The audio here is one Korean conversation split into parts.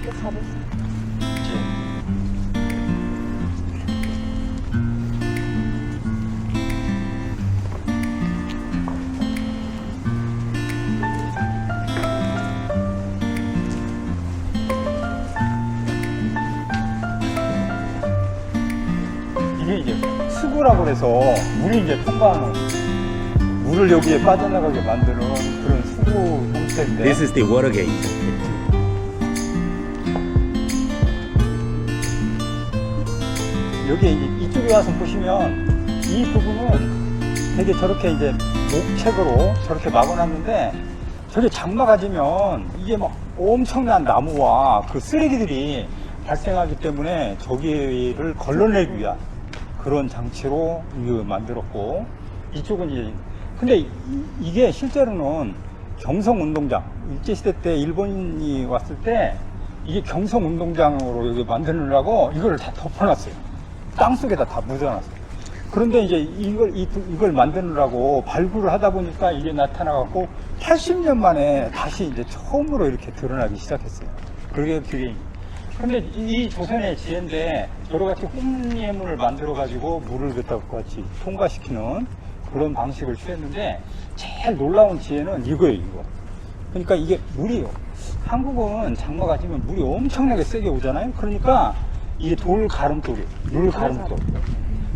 이렇게 잡으시. 이게 이제 수구라고 해서 물이 이제 통과하는 물을 여기에 빠져나가게 만드는 그런 수구 형태인데. This is the water gate. 여기 이제 이쪽에 와서 보시면 이 부분은 되게 저렇게 이제 목책으로 저렇게 막아놨는데 저게 장마가 지면 이게 막 엄청난 나무와 그 쓰레기들이 발생하기 때문에 저기를 걸러내기 위한 그런 장치로 이거 만들었고, 이쪽은 이제 근데 이게 실제로는 경성운동장, 일제시대 때 일본인이 왔을 때 이게 경성운동장으로 여기 만드느라고 이걸 다 덮어놨어요. 땅속에다 다 묻어놨어요. 그런데 이제 이걸 만드느라고 발굴을 하다 보니까 이게 나타나갖고 80년 만에 다시 이제 처음으로 이렇게 드러나기 시작했어요. 그게 근데 이 조선의 지혜인데 여러 가지 홍예문을 만들어가지고 물을 갖다 같이 통과시키는 그런 방식을 취했는데 제일 놀라운 지혜는 이거예요, 이거. 그러니까 이게 물이, 한국은 장마가 지면 물이 엄청나게 세게 오잖아요. 그러니까 이게 돌 가름돌이, 물 가름돌.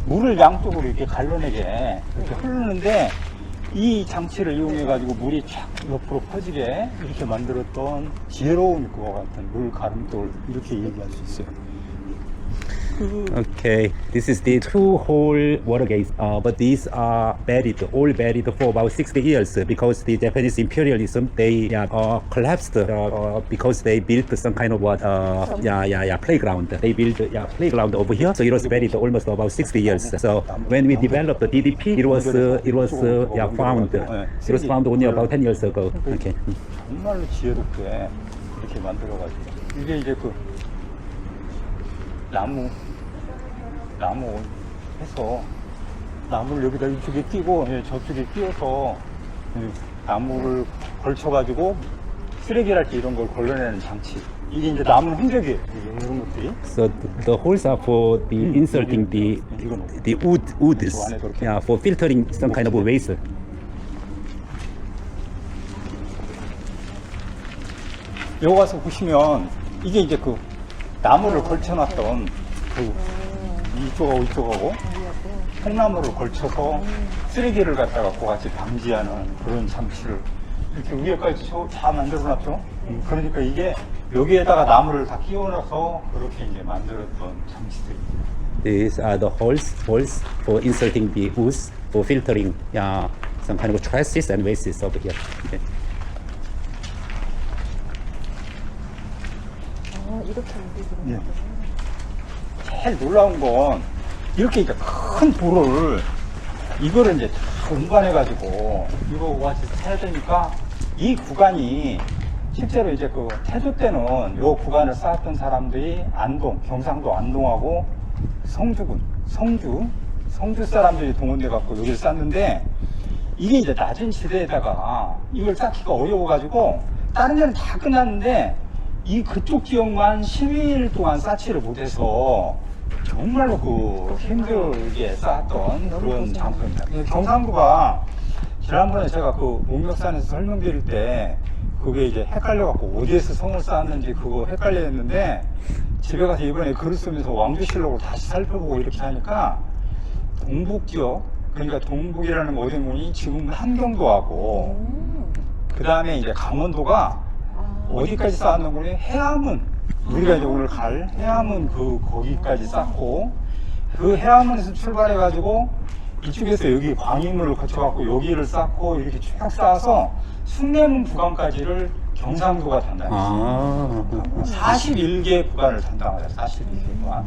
물을 양쪽으로 이렇게 갈라내게 이렇게 흐르는데 이 장치를 이용해가지고 물이 쫙 옆으로 퍼지게 이렇게 만들었던 지혜로운 그와 같은 물 가름돌, 이렇게 얘기할 수 있어요. Okay, this is the two-hole water gates, but these are buried, all buried for about 60 years because the Japanese imperialism they collapsed because they built some kind of playground. They built playground over here, so it was buried almost about 60 years. So when we developed the DDP, it was found. It was found only about 10 years ago. Okay. 정말로 지혜롭게 이렇게 만들어가지고 이게 이제 그 나무 해서 나무를 여기다 이쪽에 끼고 저쪽에 끼워서 나무를 걸쳐가지고 쓰레기랄 때 이런 걸 걸러내는 장치. 이게 이제 남은 흔적이에요. 이런 것들이. So the holes are for the inserting the woods, for filtering some kind of waste. 여기 와서 보시면 이게 이제 그 나무를 걸쳐놨던 그 이쪽하고 통나무를 걸쳐서 쓰레기를 갖다가 같이 방지하는 그런 장치를 이렇게 위에까지 다 만들어놨죠. 그러니까 이게 여기에다가 나무를 다 끼워놔서 그렇게 이제 만들었던 장치들입니다. These are the holes for inserting the woods for filtering some kind of trashes and wastes over here. Okay. 이렇게 만들고. 예. 제일 놀라운 건 이렇게 이제 큰 돌을 이거를 이제 다 운반해가지고 이거 같이 해야 되니까 이 구간이 실제로 이제 그 태조 때는 이 구간을 쌓았던 사람들이 안동, 경상도 안동하고 성주 사람들이 동원돼 갖고 여기를 쌓는데 이게 이제 낮은 지대에다가 이걸 쌓기가 어려워가지고 다른 데는 다 끝났는데 이 그쪽 지역만 12일 동안 쌓지를 못해서 정말로 그 힘들게 쌓았던 그런 장소입니다. 경상도가 지난번에 제가 그 목멱산에서 설명드릴 때 그게 이제 헷갈려갖고 어디에서 성을 쌓았는지 그거 헷갈려 했는데 집에 가서 이번에 글을 쓰면서 왕조실록을 다시 살펴보고 이렇게 하니까 동북 지역, 그러니까 동북이라는 어딘군이 지금 함경도하고 그 다음에 이제 강원도가 어디까지 쌓았는 거니? 해암은 우리가 이제 오늘 갈 해암은 거기까지 쌓고 그 해암원에서 출발해 가지고 이쪽에서 여기 광인문을 거쳐갖고 여기를 쌓고 이렇게 쭉 쌓아서 숭례문 구간까지를 경상도가 담당했어요. 41개 구간을 담당하죠. 41개 구간.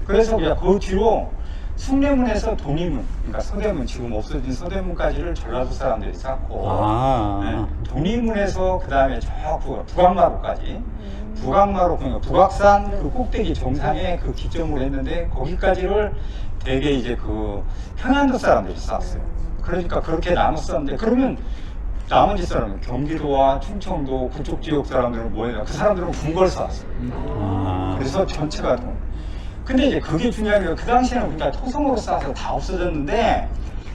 그래서 그냥 그 뒤로 숭례문에서 동의문, 그러니까 서대문, 지금 없어진 서대문까지를 전라도 사람들이 쌓고, 네, 동의문에서 그 다음에 저 북악마루까지, 북악마루, 그러니까 북악산 그 꼭대기 정상에 그 기점으로 했는데, 거기까지를 되게 이제 그 평안도 사람들이 쌓았어요. 그러니까 그렇게 나눴었는데, 그러면 나머지 사람은 경기도와 충청도 그쪽 지역 사람들은 뭐예요? 그 사람들은 궁궐 쌓았어요. 그래서 전체가 근데 이제 그게 중요한 게 그 당시에는 우리가 토성으로 쌓아서 다 없어졌는데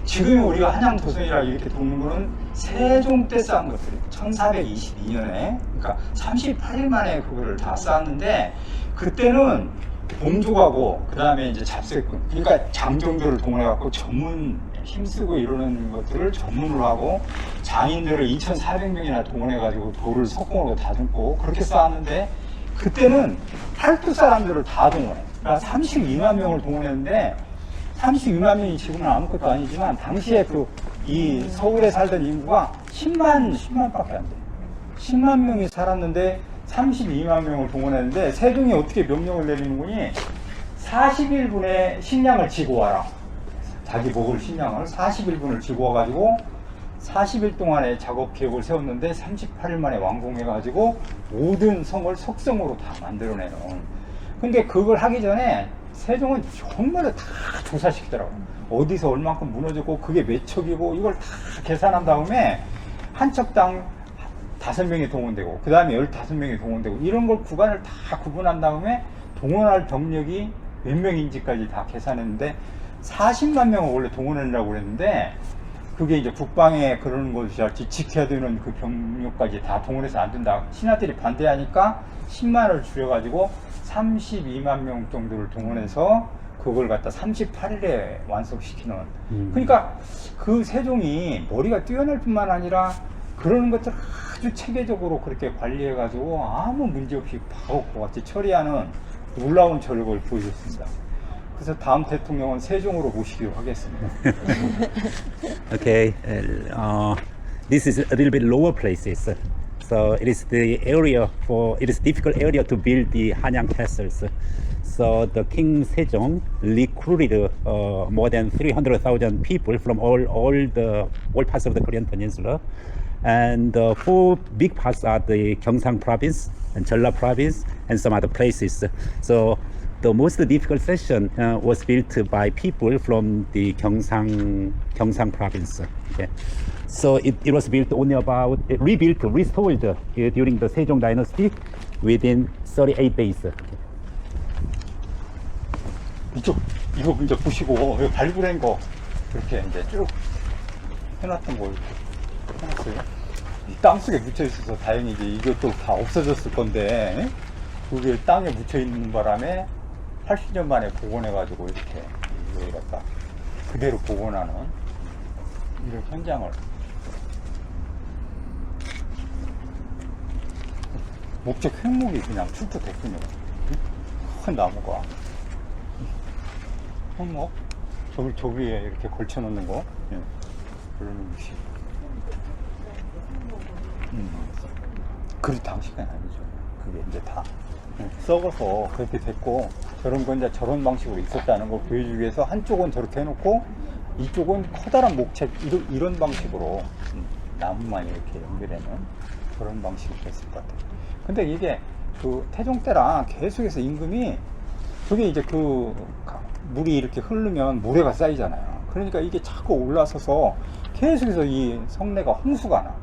지금 우리가 한양 도성이라 이렇게 돕는 거는 세종 때 쌓은 것들이 1422년에 그러니까 38일 만에 그거를 다 쌓았는데 그때는 봉족하고 그 다음에 이제 잡세꾼 그러니까 장정들을 동원해 갖고 전문 힘쓰고 이러는 것들을 전문으로 하고 장인들을 2,400명이나 동원해 가지고 돌을 석공으로 다듬고 그렇게 쌓았는데 그때는 팔도 사람들을 다 동원해. 그러니까 32만 명을 동원했는데 32만 명이 지금은 아무것도 아니지만 당시에 이 서울에 살던 인구가 10만밖에 안 돼. 10만 명이 살았는데 32만 명을 동원했는데 세종이 어떻게 명령을 내리는 거니? 40일분에 식량을 지고 와라. 자기 먹을 식량을 41분을 지고 와가지고 40일 동안의 작업 계획을 세웠는데 38일 만에 완공해가지고 모든 성을 석성으로 다 만들어내는. 근데 그걸 하기 전에 세종은 정말 다 조사시키더라고요. 어디서 얼만큼 무너졌고 그게 몇 척이고 이걸 다 계산한 다음에 한 척당 5명이 동원되고 그 다음에 15명이 동원되고 이런 걸 구간을 다 구분한 다음에 동원할 병력이 몇 명인지까지 다 계산했는데 40만 명을 원래 동원하려고 그랬는데 그게 이제 국방에 그러는 것이 알지 지켜야 되는 그 병력까지 다 동원해서 안 된다. 신하들이 반대하니까 10만을 줄여가지고 32만 명 정도를 동원해서 그걸 갖다 38일에 완성시키는. 그러니까 그 세종이 머리가 뛰어날 뿐만 아니라 그러는 것들 아주 체계적으로 그렇게 관리해가지고 아무 문제 없이 바로 같이 처리하는 놀라운 저력을 보여줬습니다. 그래서 다음 대통령은 세종으로 모시기로 하겠습니다. Okay, this is a little bit lower places. So it is the area it is difficult area to build the Hanyang castles. So the King Sejong recruited more than 300,000 people from all parts of the Korean Peninsula. And the 4 big parts are the Gyeongsang province and Jeolla province and some other places. So the most difficult section was built by people from the Gyeongsang province. Okay. So it was built only restored during the Sejong dynasty within 38 days. 이거 이제 보시고 여기 발굴한 거 이렇게 이제 쭉 해놨던 거 이렇게 해놨어요. 이 땅속에 묻혀 있어서 다행이지 이것도 다 없어졌을 건데 그게 땅에 묻혀 있는 바람에 80년 만에 복원해가지고 이렇게 여기 갖다 그대로 복원하는 이런 현장을 목적 횡목이 그냥 출토됐군요. 큰 나무가 횡목 저기에 이렇게 걸쳐 놓는 거 그런 것이 그 당시가 아니죠. 그게 이제 다 썩어서 그렇게 됐고 저런 건 이제 저런 방식으로 있었다는 걸 보여주기 위해서 한쪽은 저렇게 해놓고 이쪽은 커다란 목책 이런 방식으로 나무만 이렇게 연결해놓은 그런 방식이 됐을 것 같아요. 근데 이게 그 태종 때랑 계속해서 임금이 그게 이제 그 물이 이렇게 흐르면 모래가 쌓이잖아요. 그러니까 이게 자꾸 올라서서 계속해서 이 성내가 홍수가 나.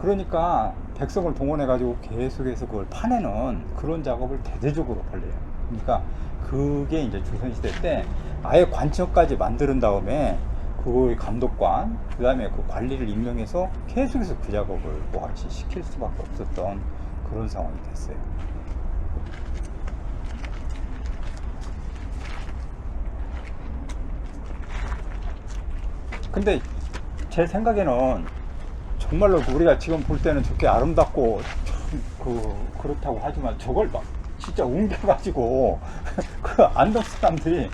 그러니까 백성을 동원해 가지고 계속해서 그걸 파내는 그런 작업을 대대적으로 벌려요. 그러니까 그게 이제 조선시대 때 아예 관청까지 만드는 다음에 그거의 감독관 그 다음에 그 관리를 임명해서 계속해서 그 작업을 같이 시킬 수밖에 없었던 그런 상황이 됐어요. 근데 제 생각에는 정말로 우리가 지금 볼 때는 저렇게 아름답고 그렇다고 하지만 저걸 막 진짜 옮겨가지고 그 안동 사람들이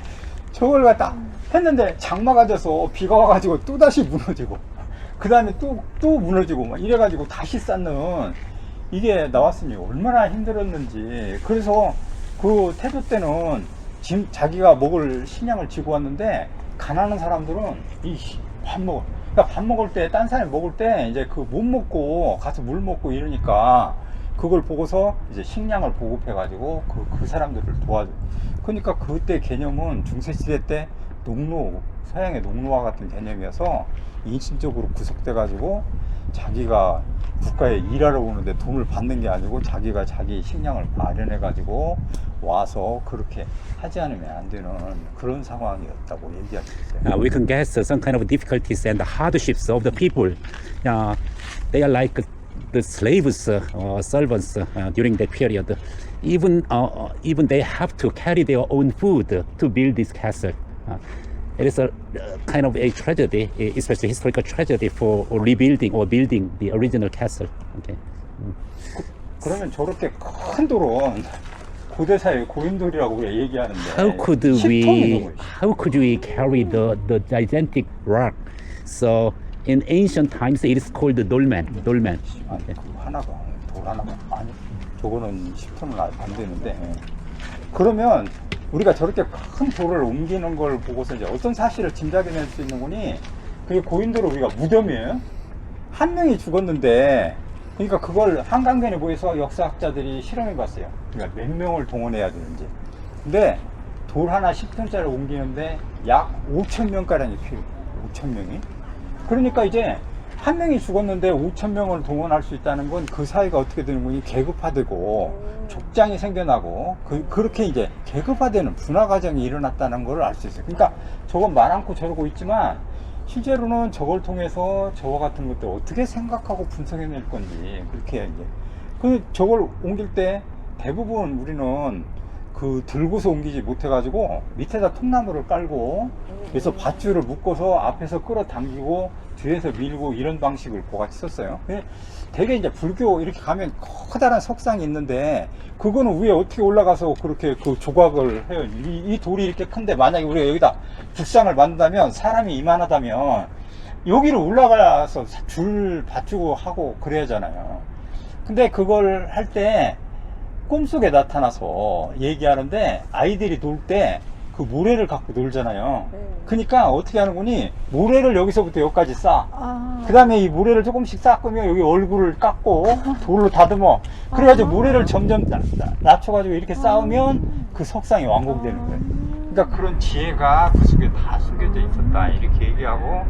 저걸 갖다 했는데 장마가 돼서 비가 와가지고 또 다시 무너지고 그 다음에 또 무너지고 막 이래가지고 다시 쌓는 이게 나왔으니 얼마나 힘들었는지. 그래서 그 태조 때는 자기가 먹을 식량을 지고 왔는데 가난한 사람들은 밥 먹어. 그러니까 밥 먹을 때 딴 사람이 먹을 때 이제 그 못 먹고 가서 물 먹고 이러니까 그걸 보고서 이제 식량을 보급해 가지고 그 사람들을 도와줘. 그러니까 그때 개념은 중세시대 때 서양의 농노와 같은 개념이어서 인신적으로 구속돼 가지고 자기가 국가에 일하러 오는데 돈을 받는 게 아니고 자기가 자기 식량을 마련해 가지고 와서 그렇게 하지 않으면 안 되는 그런 상황이었다고 얘기하셨어요. We can guess some kind of difficulties and hardships of the people. They are like the slaves, servants during that period. Even they have to carry their own food to build this castle. It is a kind of a tragedy, especially historical tragedy for rebuilding or building the original castle. Okay. 그러면 저렇게 큰 돌은 고대사의 고인돌이라고 우리가 얘기하는데 How could 10톤이 we 넘어요. carry the gigantic rock? So in ancient times it is called the dolmen. 아니, 그 하나가 돌 하나가 아니 저거는 10톤은 안 되는데 그러면 우리가 저렇게 큰 돌을 옮기는 걸 보고서 이제 어떤 사실을 짐작해낼 수 있는 거니 그게 고인돌을 우리가 무덤이에요. 한 명이 죽었는데 그러니까 그걸 한강변에 모여서 역사학자들이 실험해 봤어요. 그러니까 몇 명을 동원해야 되는지. 근데 돌 하나 10톤짜리 옮기는데 약 5,000명가량이 필요해요. 5,000명이. 그러니까 이제 한 명이 죽었는데 5,000명을 동원할 수 있다는 건 그 사회가 어떻게 되는 거니 계급화되고 족장이 생겨나고 그렇게 이제 계급화되는 분화 과정이 일어났다는 걸 알 수 있어요. 그러니까 저건 말 않고 저러고 있지만 실제로는 저걸 통해서 저와 같은 것들 어떻게 생각하고 분석해낼 건지 그렇게 이제 저걸 옮길 때 대부분 우리는 그 들고서 옮기지 못해가지고 밑에다 통나무를 깔고 그래서 밧줄을 묶어서 앞에서 끌어당기고 뒤에서 밀고 이런 방식을 고같이 썼어요. 되게 이제 불교 이렇게 가면 커다란 석상이 있는데 그거는 위에 어떻게 올라가서 그렇게 그 조각을 해요. 이 돌이 이렇게 큰데 만약에 우리가 여기다 북상을 만든다면 사람이 이만하다면 여기를 올라가서 줄 받주고 하고 그래야 하잖아요. 근데 그걸 할 때 꿈속에 나타나서 얘기하는데 아이들이 놀 때 그 모래를 갖고 놀잖아요. 네. 그러니까 어떻게 하는 거니 모래를 여기서부터 여기까지 쌓아. 아. 그 다음에 이 모래를 조금씩 쌓으면 여기 얼굴을 깎고 돌로 다듬어. 그래가지고 모래를 점점 낮춰가지고 이렇게 쌓으면 그 석상이 완공되는 거예요. 그러니까 그런 지혜가 그 속에 다 숨겨져 있었다 이렇게 얘기하고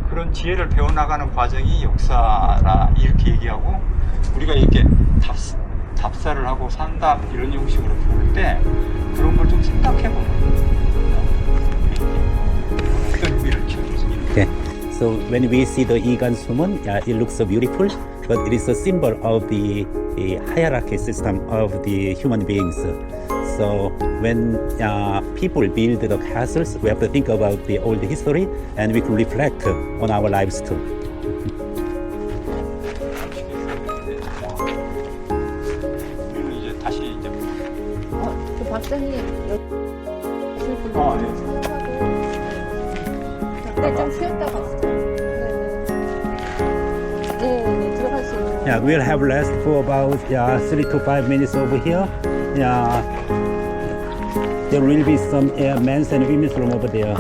그런 지혜를 배워나가는 과정이 역사라 이렇게 얘기하고 우리가 이렇게 답사를 하고 산다 이런 형식으로 볼 때 그런 걸 좀 생각해보는 거예요. 어떤 의미를 키워줄지. Okay. So when we see the Igan Sumun, it looks so beautiful, but it is a symbol of the hierarchy system of the human beings. So when people build the castles, we have to think about the old history, and we can reflect on our lives too. 그리고 이제 다시 이제 그 박사님 여기 네. 네, 좀 쉬었다 갔어요. 네, 들어갈 수 있는. Yeah, we'll have rest for about 3 to 5 minutes over here. Yeah, there will be some men's and women's room over there.